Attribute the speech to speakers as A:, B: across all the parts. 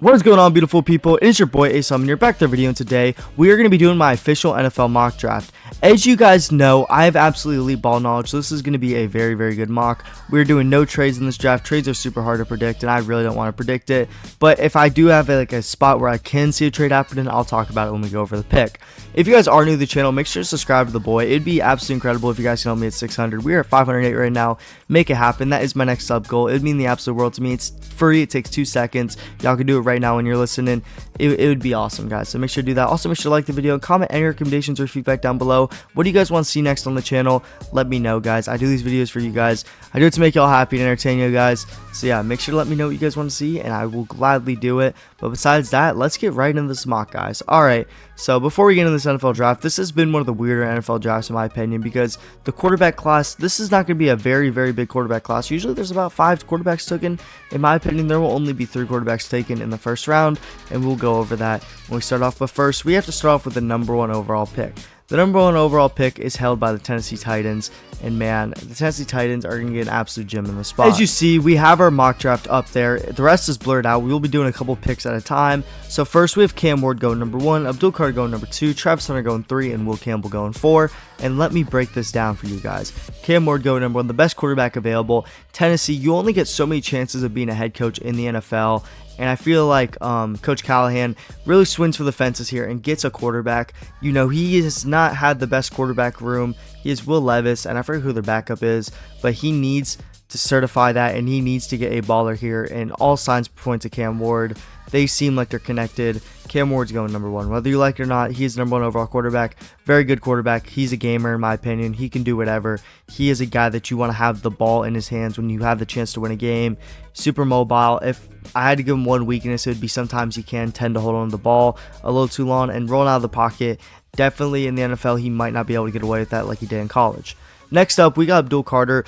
A: What is going on, beautiful people? It is your boy Acesawman. You're back to the video, and today we are going to be doing my official NFL mock draft. As you guys know, I have absolutely elite ball knowledge, so this is going to be a very, very good mock. We're doing no trades in this draft. Trades are super hard to predict, and I really don't want to predict it. But if I do have a spot where I can see a trade happening, I'll talk about it when we go over the pick. If you guys are new to the channel, make sure to subscribe to the boy. It'd be absolutely incredible if you guys can help me at 600. We are at 508 right now. Make it happen. That is my next sub goal. It'd mean the absolute world to me. It's free. It takes 2 seconds. Y'all can do it right now when you're listening. It would be awesome, guys. So make sure to do that. Also, make sure to like the video and comment any recommendations or feedback down below. What do you guys want to see next on the channel? Let me know, guys. I do these videos for you guys. I do it to make y'all happy and entertain you guys. So yeah, make sure to let me know what you guys want to see, and I will gladly do it. But besides that, let's get right into this mock, guys. Alright, so before we get into this NFL draft, this has been one of the weirder NFL drafts in my opinion, because the quarterback class, this is not going to be a very, very big quarterback class. Usually there's about 5 quarterbacks taken. In my opinion, there will only be 3 quarterbacks taken in the first round, and we'll go over that when we start off. But first, we have to start off with the number 1 overall pick. The number 1 overall pick is held by the Tennessee Titans, and man, the Tennessee Titans are going to get an absolute gem in the spot. As you see, we have our mock draft up there. The rest is blurred out. We will be doing a couple picks at a time. So first, we have Cam Ward going number 1, Abdul Carter going number 2, Travis Hunter going 3, and Will Campbell going 4. And let me break this down for you guys. Cam Ward going number 1, the best quarterback available. Tennessee, you only get so many chances of being a head coach in the NFL. And I feel like Coach Callahan really swings for the fences here and gets a quarterback. You know, he has not had the best quarterback room. He has Will Levis, and I forget who their backup is, but he needs to certify that, and he needs to get a baller here. And all signs point to Cam Ward. They seem like they're connected. Cam Ward's going number 1. Whether you like it or not, he's the number 1 overall quarterback. Very good quarterback. He's a gamer, in my opinion. He can do whatever. He is a guy that you want to have the ball in his hands when you have the chance to win a game. Super mobile. If I had to give him one weakness, it would be sometimes he can tend to hold on to the ball a little too long and roll out of the pocket. Definitely in the NFL, he might not be able to get away with that like he did in college. Next up, we got Abdul Carter,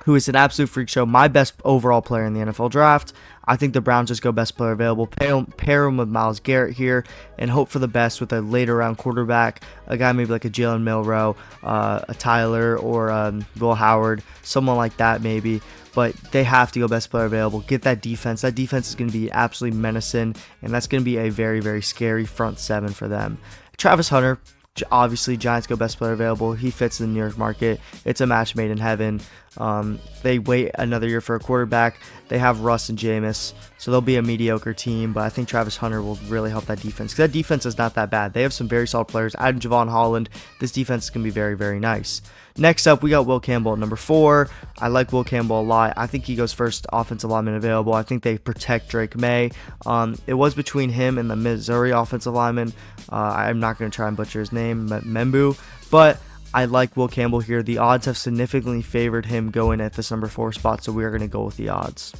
A: who is an absolute freak show. My best overall player in the NFL draft. I think the Browns just go best player available. Pair him with Myles Garrett here and hope for the best with a later round quarterback. A guy maybe like a Jalen Milroe, a Tyler, or Will Howard. Someone like that maybe. But they have to go best player available. Get that defense. That defense is going to be absolutely menacing. And that's going to be a very, very scary front 7 for them. Travis Hunter. Obviously, Giants go best player available. He fits the New York market. It's a match made in heaven. They wait another year for a quarterback. They have Russ and Jameis, so they'll be a mediocre team. But I think Travis Hunter will really help that defense, because that defense is not that bad. They have some very solid players. Adding Javon Holland, this defense is going to be very, very nice. Next up, we got Will Campbell at number 4. I like Will Campbell a lot. I think he goes first offensive lineman available. I think they protect Drake May. It was between him and the Missouri offensive lineman. I'm not going to try and butcher his name, Membu, but I like Will Campbell here. The odds have significantly favored him going at this number 4 spot, so we are going to go with the odds.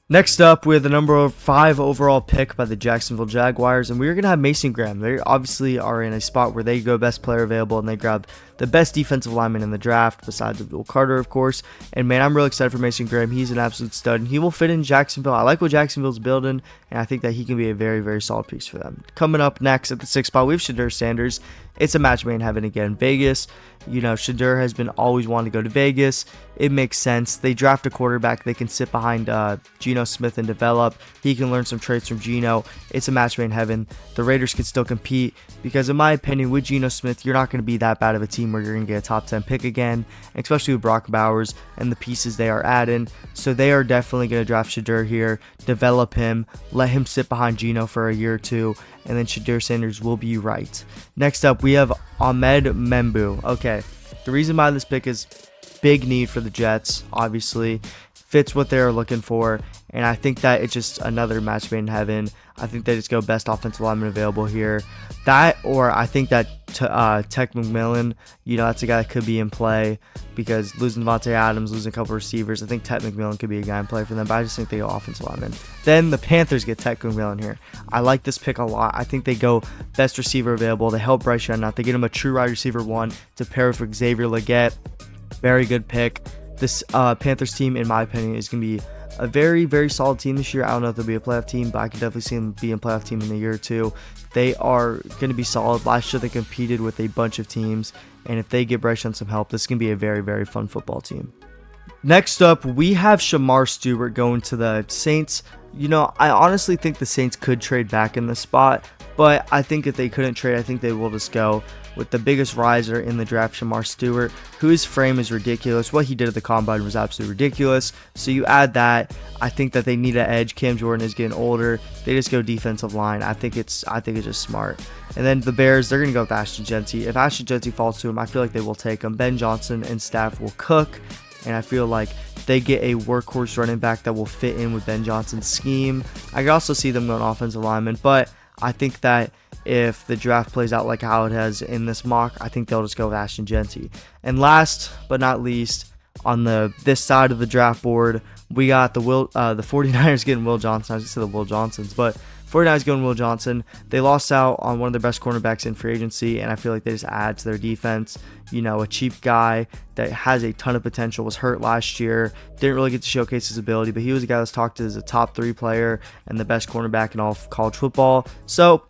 A: Next up, we have the number 5 overall pick by the Jacksonville Jaguars, and we're going to have Mason Graham. They obviously are in a spot where they go best player available, and they grab the best defensive lineman in the draft, besides Abdul Carter, of course. And man, I'm really excited for Mason Graham. He's an absolute stud, and he will fit in Jacksonville. I like what Jacksonville's building, and I think that he can be a very, very solid piece for them. Coming up next at the 6th spot, we have Shedeur Sanders. It's a match made in heaven again. Vegas, you know, Shedeur has been always wanting to go to Vegas. It makes sense. They draft a quarterback. They can sit behind Geno Smith and develop. He can learn some traits from Geno. It's a match made in heaven. The Raiders can still compete, because in my opinion, with Geno Smith, you're not going to be that bad of a team where you're going to get a top 10 pick again, especially with Brock Bowers and the pieces they are adding. So they are definitely going to draft Shedeur here, develop him, let him sit behind Geno for a year or 2, and then Shedeur Sanders will be right. Next up, we have Ahmed Membu. Okay, the reason why this pick is big need for the Jets, obviously, fits what they're looking for, and I think that it's just another match made in heaven. I think they just go best offensive lineman available here. That, or I think that Tech McMillan, you know, that's a guy that could be in play, because losing Devontae Adams, losing a couple receivers, I think Tech McMillan could be a guy in play for them, but I just think they go offensive lineman. Then the Panthers get Tech McMillan here. I like this pick a lot. I think they go best receiver available. They help Bryce Young out. They get him a true wide receiver 1 to pair with Xavier Legette. Very good pick. This Panthers team, in my opinion, is going to be a very, very solid team this year. I don't know if they'll be a playoff team, but I can definitely see them being a playoff team in a year or 2. They are going to be solid. Last year, they competed with a bunch of teams, and if they give Bryce Young some help, this is going to be a very, very fun football team. Next up, we have Shamar Stewart going to the Saints. I honestly think the Saints could trade back in this spot, but I think if they couldn't trade, I think they will just go with the biggest riser in the draft, Shamar Stewart, whose frame is ridiculous. What he did at the combine was absolutely ridiculous. So you add that. I think that they need an edge. Cam Jordan is getting older. They just go defensive line. I think it's just smart. And then the Bears, they're going to go with Ashton Jeanty. If Ashton Jeanty falls to him, I feel like they will take him. Ben Johnson and staff will cook. And I feel like they get a workhorse running back that will fit in with Ben Johnson's scheme. I could also see them going offensive lineman, but I think that if the draft plays out like how it has in this mock, I think they'll just go with Ashton Jeanty. And last but not least, on this side of the draft board, we got the 49ers getting Will Johnson. I was going to say the Will Johnsons, but 49ers going Will Johnson. They lost out on one of their best cornerbacks in free agency, and I feel like they just add to their defense. A cheap guy that has a ton of potential, was hurt last year, didn't really get to showcase his ability, but he was a guy that's talked to as a top 3 player and the best cornerback in all of college football. So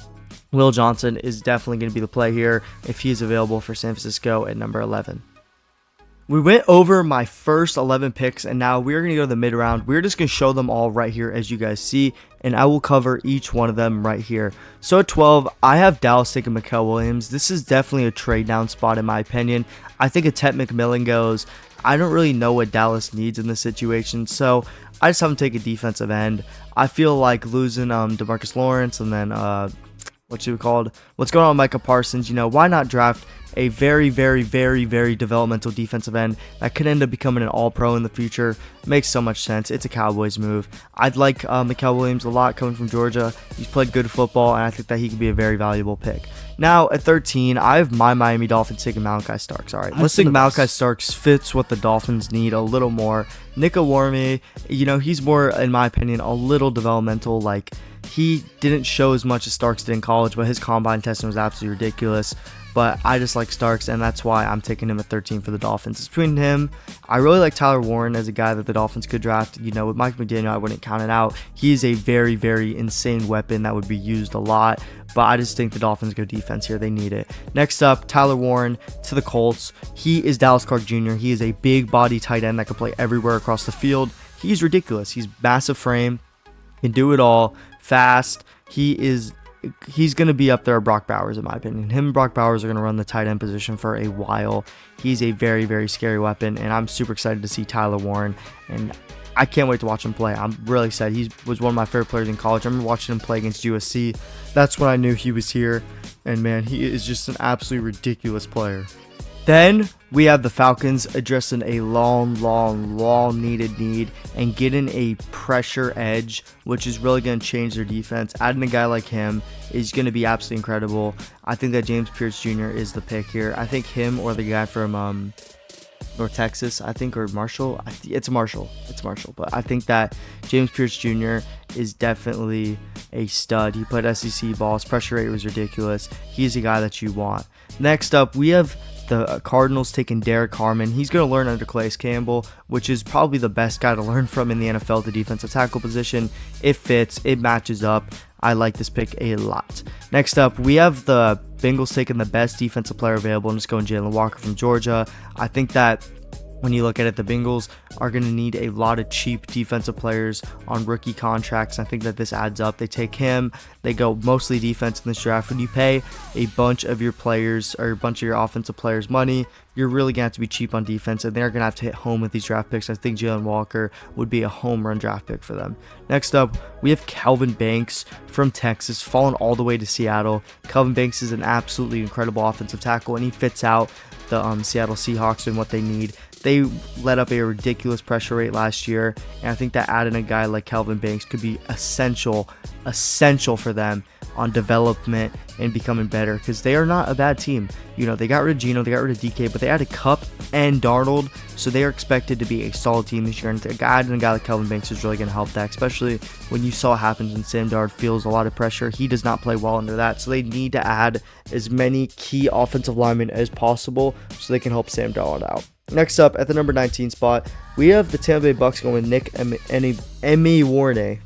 A: Will Johnson is definitely going to be the play here if he is available for San Francisco at number 11. We went over my first 11 picks, and now we're going to go to the mid round. We're just going to show them all right here as you guys see, and I will cover each one of them right here. So at 12, I have Dallas taking Mikael Williams. This is definitely a trade down spot in my opinion. I think a Ted McMillan goes. I don't really know what Dallas needs in this situation, so I just have him take a defensive end. I feel like losing DeMarcus Lawrence and then what's going on with Micah Parsons, why not draft a very, very, very, very developmental defensive end that could end up becoming an all-pro in the future? Makes so much sense. It's a Cowboys move. I'd like Mikael Williams a lot, coming from Georgia. He's played good football, and I think that he could be a very valuable pick. Now, at 13, I have my Miami Dolphins taking Malachi Starks. All right, let's think Malachi Starks fits what the Dolphins need a little more. Nick Awarme, he's more, in my opinion, a little developmental. Like, he didn't show as much as Starks did in college, but his combine testing was absolutely ridiculous. But I just like Starks, and that's why I'm taking him at 13 for the Dolphins. It's between him. I really like Tyler Warren as a guy that the Dolphins could draft. With Mike McDaniel, I wouldn't count it out. He's a very, very insane weapon that would be used a lot. But I just think the Dolphins go defense here. They need it. Next up, Tyler Warren to the Colts. He is Dallas Clark Jr. He is a big body tight end that can play everywhere across the field. He's ridiculous. He's massive frame. Can do it all. Fast. He's going to be up there with Brock Bowers, in my opinion. Him and Brock Bowers are going to run the tight end position for a while. He's a very, very scary weapon, and I'm super excited to see Tyler Warren, and I can't wait to watch him play. I'm really excited. He was one of my favorite players in college. I remember watching him play against USC. That's when I knew he was here, and man, he is just an absolutely ridiculous player. Then we have the Falcons addressing a long needed need and getting a pressure edge, which is really going to change their defense. Adding a guy like him is going to be absolutely incredible. I think that James Pierce Jr. is the pick here. I think him or the guy from North Texas, or Marshall. It's Marshall. But I think that James Pierce Jr. is definitely a stud. He played SEC ball. His pressure rate was ridiculous. He's a guy that you want. Next up, we have the Cardinals taking Derek Harmon. He's going to learn under Calais Campbell, which is probably the best guy to learn from in the NFL, the defensive tackle position. It fits. It matches up. I like this pick a lot. Next up, we have the Bengals taking the best defensive player available and just going Jalen Walker from Georgia. I think that when you look at it, the Bengals are going to need a lot of cheap defensive players on rookie contracts. I think that this adds up. They take him. They go mostly defense in this draft. When you pay a bunch of your players or a bunch of your offensive players money, you're really going to have to be cheap on defense, and they're going to have to hit home with these draft picks. I think Jalen Walker would be a home run draft pick for them. Next up, we have Kelvin Banks from Texas, falling all the way to Seattle. Kelvin Banks is an absolutely incredible offensive tackle, and he fits out the Seattle Seahawks and what they need. They let up a ridiculous pressure rate last year, and I think that adding a guy like Kelvin Banks could be essential for them on development and becoming better, because they are not a bad team. They got rid of Geno, they got rid of DK, but they added Kupp and Darnold, so they are expected to be a solid team this year, and adding a guy like Kelvin Banks is really going to help that, especially when you saw what happens when Sam Darnold feels a lot of pressure. He does not play well under that, so they need to add as many key offensive linemen as possible so they can help Sam Darnold out. Next up, at the number 19 spot, we have the Tampa Bay Bucks going with Nick Emewarne.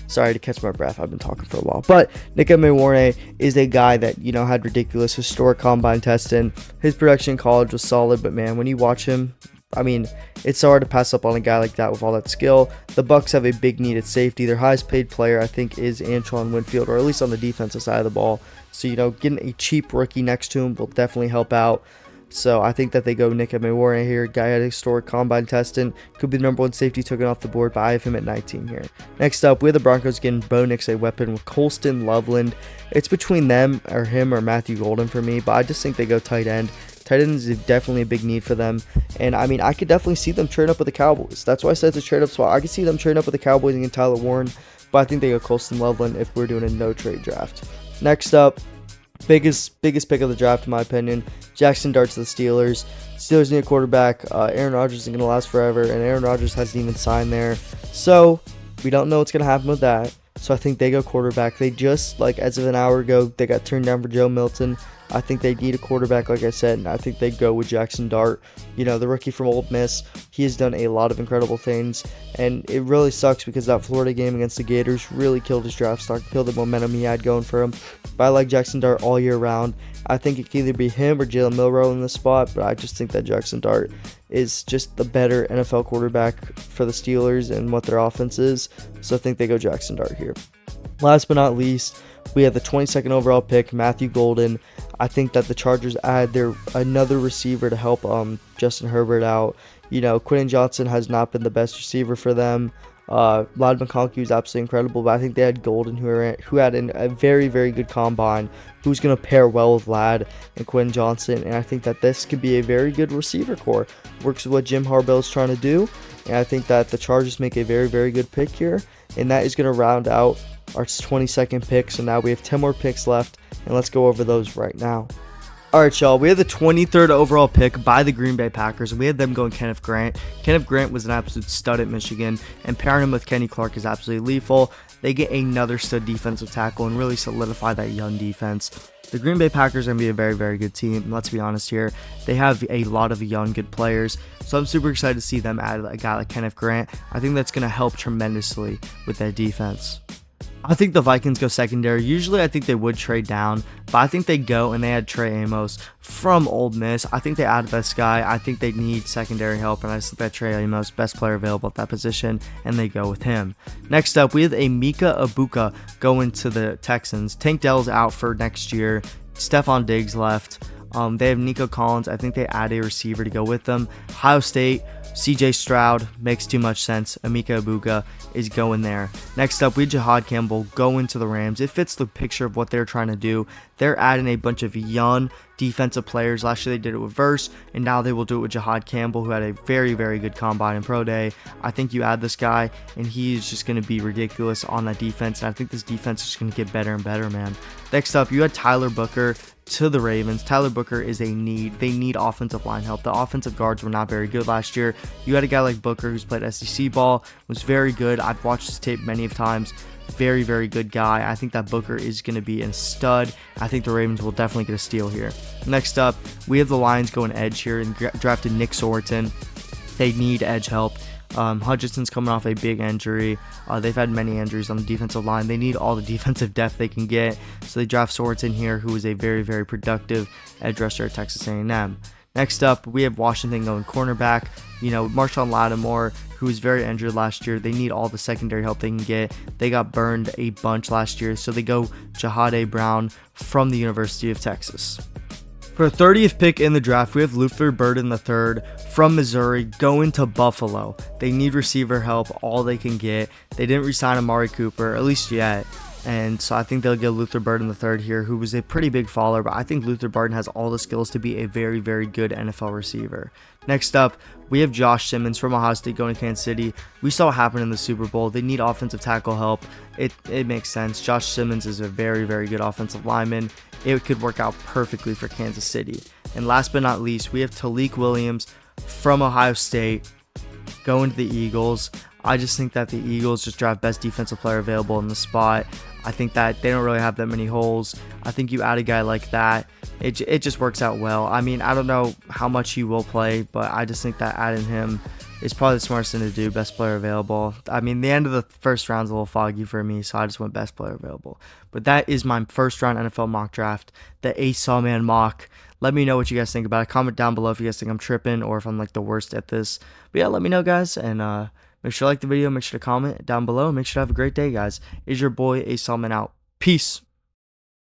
A: Sorry to catch my breath. I've been talking for a while. But Nick Emewarne is a guy that, had ridiculous historic combine testing. His production in college was solid, but man, when you watch him I mean, it's so hard to pass up on a guy like that with all that skill. The Bucks have a big need at safety. Their highest paid player, I think, is Antoine Winfield, or at least on the defensive side of the ball. So, getting a cheap rookie next to him will definitely help out. So I think that they go Nick Warren here. Guy had a historic combine testing. Could be the number 1 safety taken off the board, but I have him at 19 here. Next up, we have the Broncos getting Bo Nix a weapon with Colston Loveland. It's between them or him or Matthew Golden for me, but I just think they go tight end. Tight end is definitely a big need for them. And I mean, I could definitely see them trade up with the Cowboys. That's why I said it's a trade up spot. I could see them trading up with the Cowboys and getting Tyler Warren, but I think they go Colston Loveland if we're doing a no trade draft. Next up, biggest pick of the draft in my opinion, Jackson Dart to the Steelers. Steelers need a quarterback. Aaron Rodgers isn't going to last forever, and Aaron Rodgers hasn't even signed there. So we don't know what's going to happen with that. So I think they go quarterback. They just, like as of an hour ago, they got turned down for Joe Milton. I think they need a quarterback, like I said, and I think they go with Jackson Dart. The rookie from Ole Miss. He has done a lot of incredible things, and it really sucks because that Florida game against the Gators really killed his draft stock, killed the momentum he had going for him. But I like Jackson Dart all year round. I think it can either be him or Jalen Milroe in this spot, but I just think that Jackson Dart is just the better NFL quarterback for the Steelers and what their offense is. So I think they go Jackson Dart here. Last but not least, we have the 22nd overall pick, Matthew Golden. I think that the Chargers add another receiver to help Justin Herbert out. Quentin Johnson has not been the best receiver for them. Ladd McConkey was absolutely incredible, but I think they had Golden, who had a very, very good combine, who's going to pair well with Ladd and Quentin Johnson, and I think that this could be a very good receiver core. Works with what Jim Harbaugh is trying to do, and I think that the Chargers make a very, very good pick here, and that is going to round out our 22nd pick. So now we have 10 more picks left, and let's go over those right now. Alright, y'all, we have the 23rd overall pick by the Green Bay Packers, and we had them going Kenneth Grant. Kenneth Grant was an absolute stud at Michigan, and pairing him with Kenny Clark is absolutely lethal. They get another stud defensive tackle and really solidify that young defense. The Green Bay Packers are going to be a very, very good team. Let's be honest here. They have a lot of young, good players, so I'm super excited to see them add a guy like Kenneth Grant. I think that's going to help tremendously with that defense. I think the Vikings go secondary. Usually I think they would trade down, but I think they go and they add Trey Amos from Ole Miss. I think they add this guy. I think they need secondary help, and I think that Trey Amos, best player available at that position, and they go with him. Next up, we have a Mika Ibuka going to the Texans. Tank Dell's out for next year. Stephon Diggs left. They have Nico Collins. I think they add a receiver to go with them. Ohio State, CJ Stroud makes too much sense. Emeka Ibuka is going there. Next up, we have Jahad Campbell going to the Rams. It fits the picture of what they're trying to do. They're adding a bunch of young defensive players. Last year they did it with Verse, and now they will do it with Jahad Campbell, who had a very, very good combine and pro day. I think you add this guy, and he's just going to be ridiculous on that defense, and I think this defense is going to get better and better, man. Next up, you had Tyler Booker to the Ravens. Tyler Booker is a need. They need offensive line help. The offensive guards were not very good last year. You had a guy like Booker who's played SEC ball, was very good. I've watched his tape many of times. Very, very good guy. I think that Booker is going to be a stud. I think the Ravens will definitely get a steal here. Next up, we have the Lions going edge here and drafted Nick Sorensen. They need edge help. Hutchinson's coming off a big injury. They've had many injuries on the defensive line. They need all the defensive depth they can get. So they draft Sorensen here, who is a very, very productive edge rusher at Texas A&M. Next up, we have Washington going cornerback. Marshawn Lattimore, who was very injured last year. They need all the secondary help they can get. They got burned a bunch last year, so they go Jahade Brown from the University of Texas. For 30th pick in the draft, we have Luther Burden III from Missouri going to Buffalo. They need receiver help, all they can get. They didn't re-sign Amari Cooper, at least yet. And so I think they'll get Luther Burden III here, who was a pretty big faller, but I think Luther Burden has all the skills to be a very, very good NFL receiver. Next up, we have Josh Simmons from Ohio State going to Kansas City. We saw what happened in the Super Bowl. They need offensive tackle help. It makes sense. Josh Simmons is a very, very good offensive lineman. It could work out perfectly for Kansas City. And last but not least, we have Talik Williams from Ohio State going to the Eagles. I just think that the Eagles just draft best defensive player available in the spot. I think that they don't really have that many holes. I think you add a guy like that, it just works out well. I mean, I don't know how much he will play, but I just think that adding him is probably the smartest thing to do. Best player available. I mean, the end of the first round's a little foggy for me, so I just went best player available. But that is my first round NFL mock draft, the Acesawman mock. Let me know what you guys think about it. Comment down below if you guys think I'm tripping or if I'm like the worst at this. But yeah, let me know, guys, and make sure to like the video. Make sure to comment down below. Make sure to have a great day, guys. Is your boy Acesawman out. Peace.